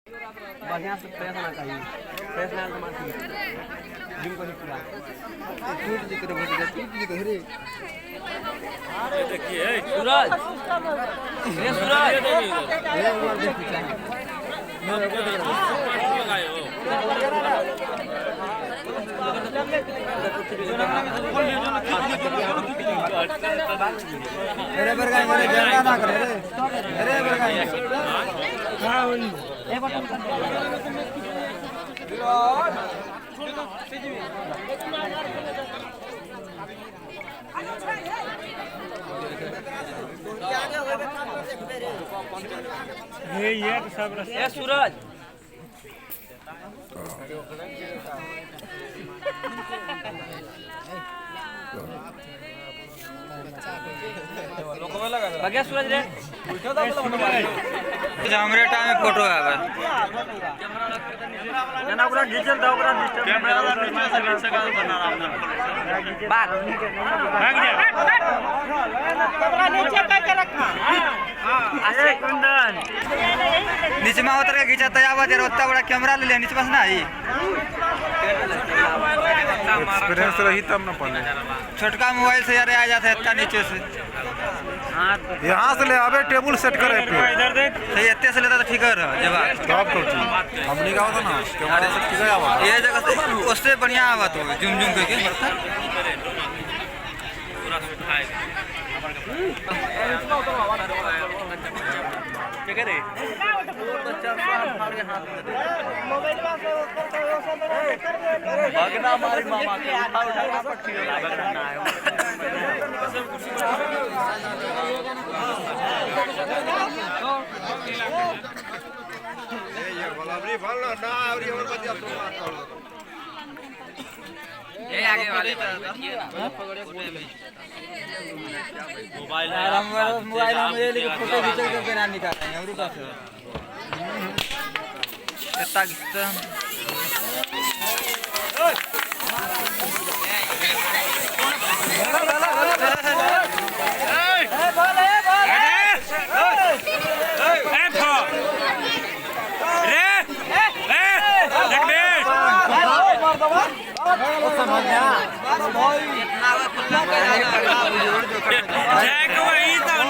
बढ़िया से फ्रेश होना चाहिए। फ्रेश ना तो मार जिम को नहीं पूरा टूट दिख रहा है, टूट दिख रहा है। ये देखिए सूरज, ये सूरज, ये उधर देखिए अरे बरगाई मेरे जंगा ना करे रे, अरे बरगाई हां वही एक बार ये सब ए सूरज बगैर सूरज रे हमरे टाइम में फोटो आवे जना ओकरा डिजिटल दा ओकरा डिजिटल कैमरा वाला नीचे से बना रहा हूं बात भाग जा कपड़ा नीचे करके रखा। अरे कुंदन नीचे में उतर के खींचा तो आवा दे उतना बड़ा कैमरा ले ले नीचे बस ना आई एक्सपीरियंस रही तब ना पड़े छोटका मोबाइल से यार आ जाता है इतना नीचे से यहां से ले आवे टेबल सेट करे पे इधर देख सही इतने से लेता तो ठीक है ये बात टॉप तो ठीक हमने का होता ना कैमरा से ठीक है आवा ये जगह से उससे बढ़िया आवा तो जूम जूम करके बढ़ता पूरा सुखाएगा क्या करे भगना हमारी मामा के उठा उठा के पट्टी लगा करना है। ये आगे वाले मोबाइल मोबाइल में ये लेके फोटो खींच के बिना निकाल रहे हैं और ऊपर से इतना किस्ता इतना